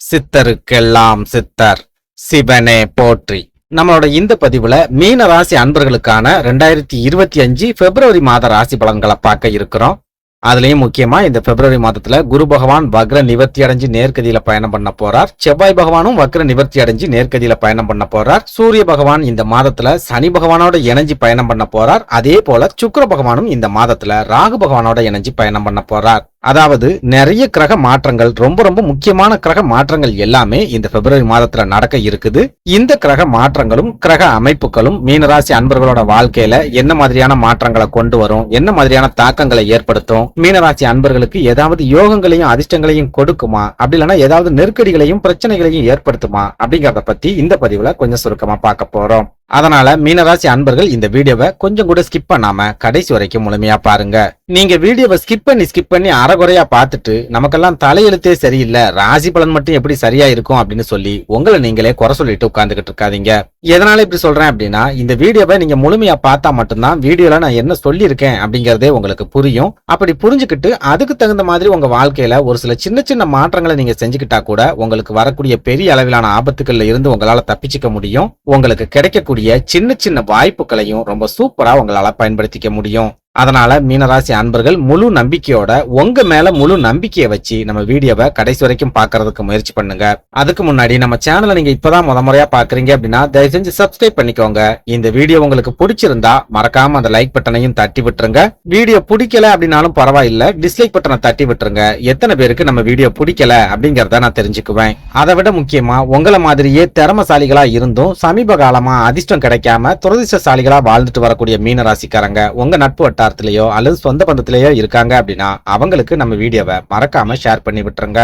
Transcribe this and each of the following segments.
சித்தருக்கெல்லாம் சித்தர் சிவனே போற்றி. நம்மளோட இந்த பதிவுல மீன ராசி அன்பர்களுக்கான 2025 பிப்ரவரி மாத ராசி பலன்களை பார்க்க இருக்கிறோம். அதுலயும் முக்கியமா இந்த பிப்ரவரி மாதத்துல குரு பகவான் வக்ர நிவர்த்தி அடைஞ்சு நேர்கதியில பயணம் பண்ண போறார். செவ்வாய் பகவானும் வக்ர நிவர்த்தி அடைஞ்சு நேர்கதியில பயணம் பண்ண போறார். சூரிய பகவான் இந்த மாதத்துல சனி பகவானோட இணைஞ்சு பயணம் பண்ண போறார். அதே போல சுக்கிர பகவானும் இந்த மாதத்துல ராகு பகவானோட இணைஞ்சு பயணம் பண்ண போறார். அதாவது நிறைய கிரக மாற்றங்கள், ரொம்ப முக்கியமான கிரக மாற்றங்கள் எல்லாமே இந்த பிப்ரவரி மாதத்துல நடக்க இருக்குது. இந்த கிரக மாற்றங்களும் கிரக அமைப்புகளும் மீனராசி அன்பர்களோட வாழ்க்கையில என்ன மாதிரியான மாற்றங்களை கொண்டு வரும், என்ன மாதிரியான தாக்கங்களை ஏற்படுத்தும், மீனராசி அன்பர்களுக்கு ஏதாவது யோகங்களையும் அதிர்ஷ்டங்களையும் கொடுக்குமா, அப்படி இல்லைன்னா ஏதாவது நெருக்கடிகளையும் பிரச்சனைகளையும் ஏற்படுத்துமா அப்படிங்கறத பத்தி இந்த பதிவுல கொஞ்சம் சுருக்கமா பார்க்க போறோம். அதனால மீனராசி அன்பர்கள் இந்த வீடியோவை கொஞ்சம் கூட ஸ்கிப் பண்ணாம கடைசி வரைக்கும் முழுமையா பாருங்க. நீங்க வீடியோவை ஸ்கிப் பண்ணி அறகுறையா பார்த்துட்டு நமக்கெல்லாம் தலையெழுத்தே சரியில்லை, ராசி பலன் மட்டும் எப்படி சரியா இருக்கும் அப்படின்னு சொல்லி உங்களை நீங்களே குறை சொல்லிட்டு உட்கார்ந்துகிட்டு இருக்காதீங்க. எதனால இப்படி சொல்றேன் அப்படின்னா, இந்த வீடியோவை நீங்க முழுமையா பார்த்தா மட்டும்தான் வீடியோல நான் என்ன சொல்லியிருக்கேன் அப்படிங்கறதே உங்களுக்கு புரியும். அப்படி புரிஞ்சுக்கிட்டு அதுக்கு தகுந்த மாதிரி உங்க வாழ்க்கையில ஒரு சில சின்ன மாற்றங்களை நீங்க செஞ்சுக்கிட்டா கூட உங்களுக்கு வரக்கூடிய பெரிய அளவிலான ஆபத்துக்கள்ல இருந்து உங்களால தப்பிச்சுக்க முடியும். உங்களுக்கு கிடைக்கக்கூடிய சின்ன வாய்ப்புகளையும் ரொம்ப சூப்பரா உங்களால பயன்படுத்திக்க முடியும். அதனால மீனராசி அன்பர்கள் முழு நம்பிக்கையோட உங்க மேல முழு நம்பிக்கையை வச்சு நம்ம வீடியோவை கடைசி வரைக்கும் பாக்குறதுக்கு முயற்சி பண்ணுங்க. அதுக்கு முன்னாடி நம்ம சேனலை நீங்க இப்பதான் முறையா பாக்குறீங்க அப்படின்னா தயவு செஞ்சு சப்ஸ்கிரைப் பண்ணிக்கோங்க. இந்த வீடியோ உங்களுக்கு பிடிச்சிருந்தா மறக்காம அந்த லைக் பட்டனையும் தட்டி விட்டுருங்க. வீடியோ பிடிக்கல அப்படின்னாலும் பரவாயில்ல, டிஸ்லைக் பட்டனை தட்டி விட்டுருங்க. எத்தனை பேருக்கு நம்ம வீடியோ பிடிக்கல அப்படிங்கறத நான் தெரிஞ்சுக்குவேன். அதை விட முக்கியமா உங்களை மாதிரியே திறமசாலிகளா இருந்தும் சமீப காலமா அதிர்ஷ்டம் கிடைக்காம துரதிர்ஷ்டசாலிகளா வாழ்ந்துட்டு வரக்கூடிய மீனராசிக்காரங்க உங்க நட்பு வட்டாரத்திலேயோ அல்லது சொந்த பந்தத்திலேயோ இருக்காங்க அப்படின்னா அவங்களுக்கு நம்ம வீடியோவை மறக்காம ஷேர் பண்ணி விட்டுருங்க.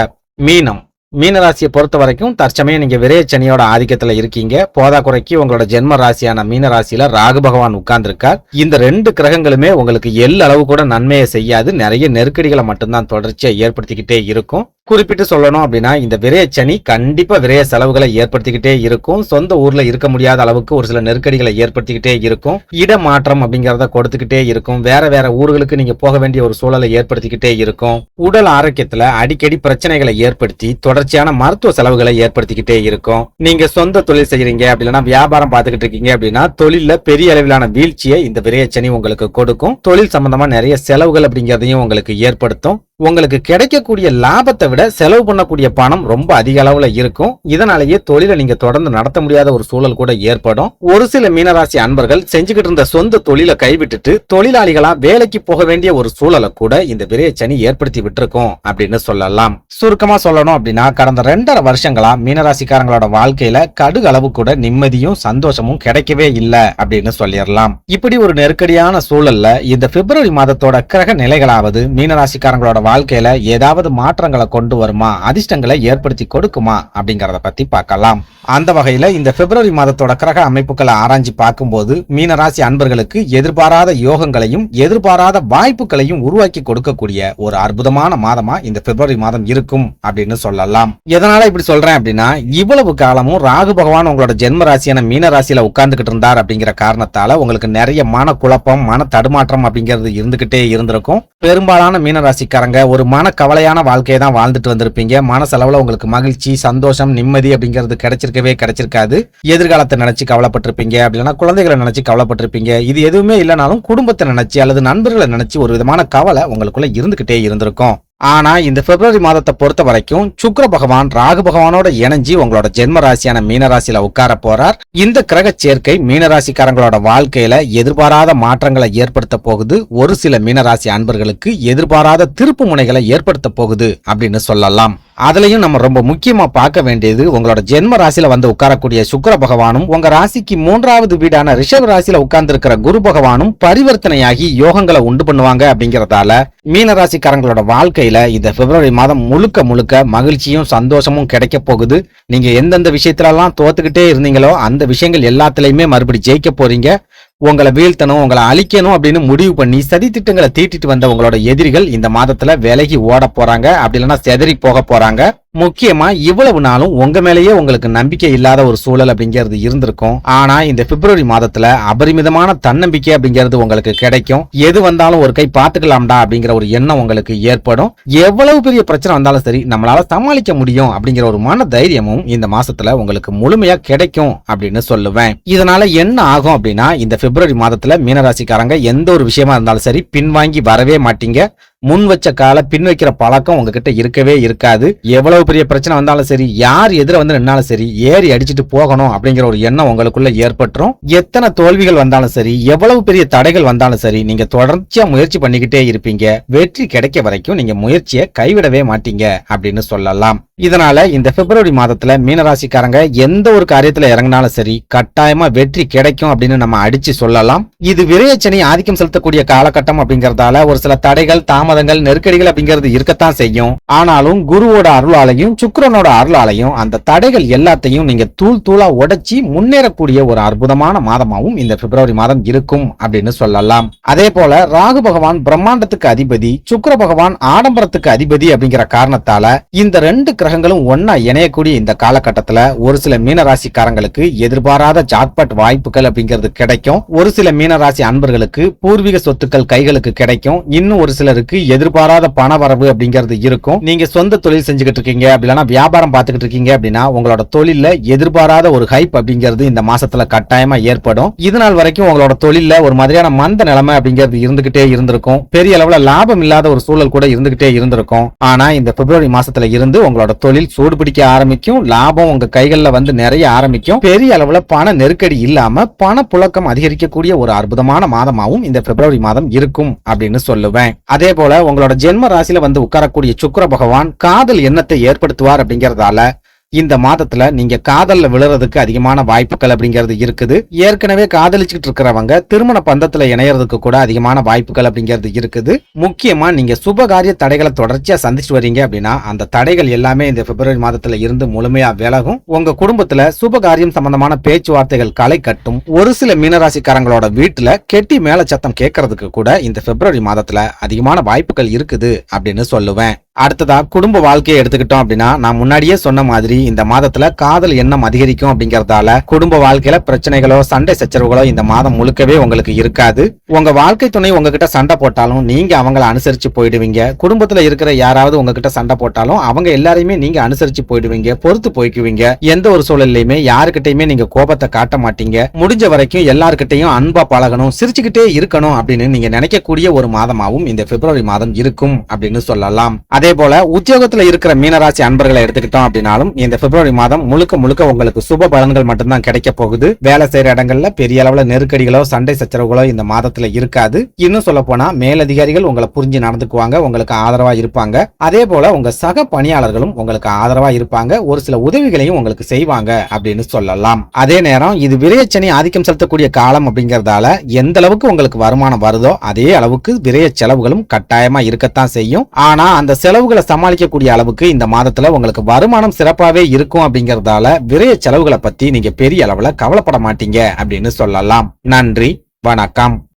மீனராசியை பொறுத்த வரைக்கும் தற்சமயம் நீங்க விரைய சனியோட ஆதிக்கத்துல இருக்கீங்க. போதா குறைக்கு உங்களோட ஜென்ம ராசியான மீன ராசியில ராகு பகவான் உட்கார்ந்துருக்கார். இந்த ரெண்டு கிரகங்களுமே உங்களுக்கு எல்லளவு கூட நன்மையை செய்யாது, நிறைய நெருக்கடிகளை மட்டும்தான் தொடர்ச்சியா ஏற்படுத்திக்கிட்டே இருக்கும். குறிப்பிட்டு சொல்லணும் அப்படின்னா இந்த விரைய சனி கண்டிப்பா விரைய செலவுகளை ஏற்படுத்திக்கிட்டே இருக்கும். சொந்த ஊர்ல இருக்க முடியாத அளவுக்கு ஒரு சில நெருக்கடிகளை ஏற்படுத்திக்கிட்டே இருக்கும். இடமாற்றம் அப்படிங்கறத கொடுத்துக்கிட்டே இருக்கும். வேற ஊர்களுக்கு நீங்க போக வேண்டிய ஒரு சூழலை ஏற்படுத்திக்கிட்டே இருக்கும். உடல் ஆரோக்கியத்துல அடிக்கடி பிரச்சனைகளை ஏற்படுத்தி தொடர்ச்சியான மருத்துவ செலவுகளை ஏற்படுத்திக்கிட்டே இருக்கும். நீங்க சொந்த தொழில் செய்யறீங்க அப்படி இல்லைன்னா வியாபாரம் பார்த்துக்கிட்டு இருக்கீங்க அப்படின்னா தொழில பெரிய அளவிலான வீழ்ச்சியை இந்த விரைய சனி உங்களுக்கு கொடுக்கும். தொழில் சம்பந்தமா நிறைய செலவுகள் அப்படிங்கறதையும் உங்களுக்கு ஏற்படுத்தும். உங்களுக்கு கிடைக்கக்கூடிய லாபத்தை விட செலவு பண்ணக்கூடிய பணம் ரொம்ப அதிக அளவுல இருக்கும். இதனாலேயே தொழிலை நீங்க தொடர்ந்து நடத்த முடியாத ஒரு சூழல் கூட ஏற்படும். ஒரு சில மீனராசி அன்பர்கள் செஞ்சுக்கிட்டு இருந்த சொந்த தொழிலை கைவிட்டுட்டு தொழிலாளிகளா வேலைக்கு போக வேண்டிய ஒரு சூழலை கூட இந்த விரைய சனி ஏற்படுத்தி விட்டுருக்கும் அப்படின்னு சொல்லலாம். சுருக்கமா சொல்லணும் அப்படின்னா கடந்த 2.5 வருஷங்களா மீனராசிக்காரங்களோட வாழ்க்கையில கடுகு அளவு கூட நிம்மதியும் சந்தோஷமும் கிடைக்கவே இல்லை அப்படின்னு சொல்லிடலாம். இப்படி ஒரு நெருக்கடியான சூழல்ல இந்த பிப்ரவரி மாதத்தோட கிரக நிலைகளாவது மீனராசிக்காரங்களோட வாழ்க்கையில ஏதாவது மாற்றங்களை கொண்டு வருமா, அதிர்ஷ்டங்களை ஏற்படுத்தி கொடுக்குமா அப்படிங்கறத பத்தி பார்க்கலாம். அந்த வகையில இந்த பிப்ரவரி மாதத்தோட கிரக அமைப்புகளை ஆராய்ச்சி பார்க்கும்போது மீனராசி அன்பர்களுக்கு எதிர்பாராத யோகங்களையும் எதிர்பாராத வாய்ப்புகளையும் உருவாக்கி கொடுக்கக்கூடிய ஒரு அற்புதமான மாதமா இந்த பிப்ரவரி மாதம் இருக்கும் அப்படின்னு சொல்லலாம். எதனால இப்படி சொல்றேன் அப்படின்னா, இவ்வளவு காலமும் ராகு பகவான் உங்களோட ஜென்ம ராசியான மீனராசியில உட்கார்ந்துகிட்டு இருந்தார் அப்படிங்கிற காரணத்தால உங்களுக்கு நிறைய மன குழப்பம், மன தடுமாற்றம் அப்படிங்கிறது இருந்துகிட்டே இருந்திருக்கும். பெரும்பாலான மீனராசிக்காரங்க ஒரு மன கவலையான வாழ்க்கையை தான் வாழ்ந்துட்டு வந்திருப்பீங்க. மனசளவுல உங்களுக்கு மகிழ்ச்சி, சந்தோஷம், நிம்மதி அப்படிங்கிறது கிடைச்சிருக்காது. எதிர்காலத்தை நினைச்சு கவலைப்பட்டிருப்பீங்க, அப்படின்னா குழந்தைகளை நினைச்சு கவலைப்பட்டிருப்பீங்க. இது எதுவுமே இல்லைனாலும் குடும்பத்தை நினைச்சு அல்லது நண்பர்களை நினைச்சு ஒரு விதமான கவலை உங்களுக்குள்ள இருந்துகிட்டே இருந்திருக்கும். ஆனா இந்த பிப்ரவரி மாதத்தை பொறுத்த வரைக்கும் சுக்கிர பகவான் ராகு பகவானோட இணைஞ்சி உங்களோட ஜென்ம ராசியான மீனராசியில உட்கார போறார். இந்த கிரக சேர்க்கை மீனராசிக்காரங்களோட வாழ்க்கையில எதிர்பாராத மாற்றங்களை ஏற்படுத்த போகுது. ஒரு சில மீனராசி அன்பர்களுக்கு எதிர்பாராத திருப்பு முனைகளை ஏற்படுத்த போகுது அப்படின்னு சொல்லலாம். அதுலயும் நம்ம ரொம்ப முக்கியமா பார்க்க வேண்டியது உங்களோட ஜென்ம ராசியில வந்து உட்காரக்கூடிய சுக்கிர பகவானும் உங்க ராசிக்கு 3வது வீடான ரிஷப ராசியில உட்கார்ந்து இருக்கிற குரு பகவானும் பரிவர்த்தனையாகி யோகங்களை உண்டு பண்ணுவாங்க. அப்படிங்கறதால மீனராசிக்காரங்களோட வாழ்க்கையில இந்த பிப்ரவரி மாதம் முழுக்க மகிழ்ச்சியும் சந்தோஷமும் கிடைக்க போகுது. நீங்க எந்தெந்த விஷயத்துல எல்லாம் தோத்துக்கிட்டே இருந்தீங்களோ அந்த விஷயங்கள் எல்லாத்திலயுமே மறுபடி ஜெயிக்க போறீங்க. உங்களை வீழ்த்தணும், உங்களை அழிக்கணும் அப்படின்னு முடிவு பண்ணி சதி திட்டங்களை தீட்டிட்டு வந்த உங்களோட எதிரிகள் இந்த மாதத்துல விலகி ஓட போறாங்க, அப்படி இல்லைன்னா செதறி போக போறாங்க. முக்கியமா இவ்வளவு நாளும் உங்க மேலேயே உங்களுக்கு நம்பிக்கை இல்லாத ஒரு சூழல் அப்படிங்கிறது இருந்திருக்கும். ஆனா இந்த பிப்ரவரி மாதத்துல அபரிமிதமான தன்னம்பிக்கை அப்படிங்கிறது உங்களுக்கு கிடைக்கும். எது வந்தாலும் ஒரு கை பாத்துக்கலாம்டா அப்படிங்கிற ஒரு எண்ணம் உங்களுக்கு ஏற்படும். எவ்வளவு பெரிய பிரச்சனை வந்தாலும் சரி நம்மளால சமாளிக்க முடியும் அப்படிங்கிற ஒரு மன தைரியமும் இந்த மாசத்துல உங்களுக்கு முழுமையா கிடைக்கும் அப்படின்னு சொல்லுவேன். இதனால என்ன ஆகும் அப்படின்னா, இந்த பிப்ரவரி மாதத்துல மீனராசிக்காரங்க எந்த ஒரு விஷயமா இருந்தாலும் சரி பின்வாங்கி வரவே மாட்டீங்க. முன் வச்ச கால பின் வைக்கிற பழக்கம் உங்ககிட்ட இருக்கவே இருக்காது. எவ்வளவு பெரிய பிரச்சனை வந்தாலும் சரி, யார் எதிர வந்து நின்னாலும் சரி, ஏறி அடிச்சுட்டு போகணும் அப்படிங்கிற ஒரு எண்ணம் உங்களுக்குள்ள ஏற்பட்டுரும். எத்தனை தோல்விகள் வந்தாலும் சரி, எவ்வளவு பெரிய தடைகள் வந்தாலும் சரி, நீங்க தொடர்ச்சியா முயற்சி பண்ணிக்கிட்டே இருப்பீங்க. வெற்றி கிடைக்க வரைக்கும் நீங்க முயற்சியை கைவிடவே மாட்டீங்க அப்படின்னு சொல்லலாம். இதனால இந்த பிப்ரவரி மாதத்துல மீனராசிக்காரங்க எந்த ஒரு காரியத்துல இறங்கினாலும் சரி கட்டாயமா வெற்றி கிடைக்கும் அப்படின்னு நம்ம அடிச்சு சொல்லலாம். இது விரயச்சனி ஆதிக்கம் செலுத்தக்கூடிய காலகட்டம் அப்படிங்கறதால ஒரு சில தடைகள், தாமதங்கள், நெருக்கடிகள் அப்படிங்கிறது இருக்கத்தான் செய்யும். ஆனாலும் குருவோட அருளாலையும் சுக்கிரனோட அருளாலையும் அந்த தடைகள் எல்லாத்தையும் நீங்க தூள் தூளா உடைச்சி முன்னேறக்கூடிய ஒரு அற்புதமான மாதமாவும் இந்த பிப்ரவரி மாதம் இருக்கும் அப்படின்னு சொல்லலாம். அதே போல ராகு பகவான் பிரம்மாண்டத்துக்கு அதிபதி, சுக்கிர பகவான் ஆடம்பரத்துக்கு அதிபதி அப்படிங்கிற காரணத்தால இந்த ரெண்டு கிரகங்களும் ஒன்னா இணையக்கூடிய இந்த காலகட்டத்துல ஒரு சில மீனராசிக்காரங்களுக்கு எதிர்பாராத ஜாக்பாட் வாய்ப்புகள் அப்படிங்கிறது கிடைக்கும். ஒரு சில மீனராசி அன்பர்களுக்கு பூர்வீக சொத்துக்கள் கைகளுக்கு கிடைக்கும். இன்னும் ஒரு சிலருக்கு எதிர்பாராத பண வரவு அப்படிங்கிறது இருக்கும். நீங்க சொந்த தொழில் செஞ்சுக்கிட்டு இருக்கீங்க அப்படின்னா வியாபாரம் பார்த்துக்கிட்டு இருக்கீங்க அப்படின்னா உங்களோட தொழில எதிர்பாராத ஒரு ஹைப் அப்படிங்கிறது இந்த மாசத்துல கட்டாயமா ஏற்படும். இதனால் வரைக்கும் உங்களோட தொழில ஒரு மாதிரியான மந்த நிலைமை அப்படிங்கிறது இருந்துகிட்டே இருந்திருக்கும். பெரிய அளவுல லாபம் இல்லாத ஒரு சூழல் கூட இருந்துகிட்டே இருந்திருக்கும். ஆனா இந்த பிப்ரவரி மாசத்துல இருந்து உங்களோட தொழில் சூடு பிடிக்க ஆரம்பிக்கும். லாபம் உங்க கைகள்ல வந்து நிறைய ஆரம்பிக்கும். பெரிய அளவுல பண நெருக்கடி இல்லாம பண புழக்கம் அதிகரிக்கக்கூடிய ஒரு அற்புதமான மாதமாவும் இந்த பிப்ரவரி மாதம் இருக்கும் அப்படின்னு சொல்லுவேன். அதே போல உங்களோட ஜென்ம ராசியில வந்து உட்காரக்கூடிய சுக்கிர பகவான் காதல் எண்ணத்தை ஏற்படுத்துவார் அப்படிங்கறதால இந்த மாதத்துல நீங்க காதல்ல விழுறதுக்கு அதிகமான வாய்ப்புகள் அப்படிங்கிறது இருக்குது. ஏற்கனவே காதலிச்சுட்டு இருக்கிறவங்க திருமண பந்தத்துல இணையறதுக்கு கூட அதிகமான வாய்ப்புகள் அப்படிங்கிறது இருக்குது. முக்கியமா நீங்க சுபகாரிய தடைகளை தொடர்ச்சியா சந்திச்சு வரீங்க அப்படின்னா அந்த தடைகள் எல்லாமே இந்த பிப்ரவரி மாதத்துல இருந்து முழுமையா விலகும். உங்க குடும்பத்துல சுபகாரியம் சம்பந்தமான பேச்சுவார்த்தைகள் களை கட்டும். ஒரு சில மீனராசிக்காரங்களோட வீட்டுல கெட்டி மேல சத்தம் கேட்கறதுக்கு கூட இந்த பிப்ரவரி மாதத்துல அதிகமான வாய்ப்புகள் இருக்குது அப்படின்னு சொல்லுவேன். அடுத்ததா குடும்ப வாழ்க்கையை எடுத்துக்கிட்டோம் அப்படின்னா நான் முன்னாடியே சொன்ன மாதிரி இந்த மாதத்துல காதல் எண்ணம் அதிகரிக்கும் அப்படிங்கறதால குடும்ப வாழ்க்கையில பிரச்சனைகளோ சண்டை சச்சரவுகளோ இந்த மாதம் முழுக்கவே உங்களுக்கு இருக்காது. உங்க வாழ்க்கை துணை உங்ககிட்ட சண்டை போட்டாலும் நீங்க அவங்களை அனுசரிச்சு போயிடுவீங்க. குடும்பத்துல இருக்கிற யாராவது உங்ககிட்ட சண்டை போட்டாலும் அவங்க எல்லாரையுமே நீங்க அனுசரிச்சு போயிடுவீங்க, பொறுத்து போய்க்குவீங்க. எந்த ஒரு சூழல்லையுமே யாருக்கிட்டையுமே நீங்க கோபத்தை காட்ட மாட்டீங்க. முடிஞ்ச வரைக்கும் எல்லாருக்கிட்டையும் அன்பா பழகணும், சிரிச்சுக்கிட்டே இருக்கணும் அப்படின்னு நீங்க நினைக்கக்கூடிய ஒரு மாதமாவும் இந்த பிப்ரவரி மாதம் இருக்கும் அப்படின்னு சொல்லலாம். அதே போல உத்தியோகத்துல இருக்கிற மீனராசி அன்பர்களை எடுத்துக்கிட்டோம் அப்படின்னாலும் இந்த பிப்ரவரி மாதம் முழுக்க முழுக்க உங்களுக்கு சுப பலன்கள் மட்டும்தான் கிடைக்க போகுது. வேலை செய்யற இடங்கள்ல பெரிய அளவுல நெருக்கடிகளோ சண்டை சச்சரவுகளோ இந்த மாதத்துல இருக்காது. இன்னும் சொல்ல போனா மேலதிகாரிகள் உங்களை புரிஞ்சு நடந்துக்குவாங்க, உங்களுக்கு ஆதரவா இருப்பாங்க. அதே போல உங்க சக பணியாளர்களும் உங்களுக்கு ஆதரவா இருப்பாங்க, ஒரு சில உதவிகளையும் உங்களுக்கு செய்வாங்க அப்படின்னு சொல்லலாம். அதே நேரம் இது விரயச்சனி ஆதிக்கம் செலுத்தக்கூடிய காலம் அப்படிங்கறதால எந்த அளவுக்கு உங்களுக்கு வருமானம் வருதோ அதே அளவுக்கு விரய செலவுகளும் கட்டாயமா இருக்கத்தான் செய்யும். ஆனா அந்த செலவுகளை சமாளிக்கக்கூடிய அளவுக்கு இந்த மாதத்துல உங்களுக்கு வருமானம் சிறப்பாவே இருக்கும் அப்படிங்கறதால விரய செலவுகளை பத்தி நீங்க பெரிய அளவுல கவலைப்பட மாட்டீங்க அப்படின்னு சொல்லலாம். நன்றி, வணக்கம்.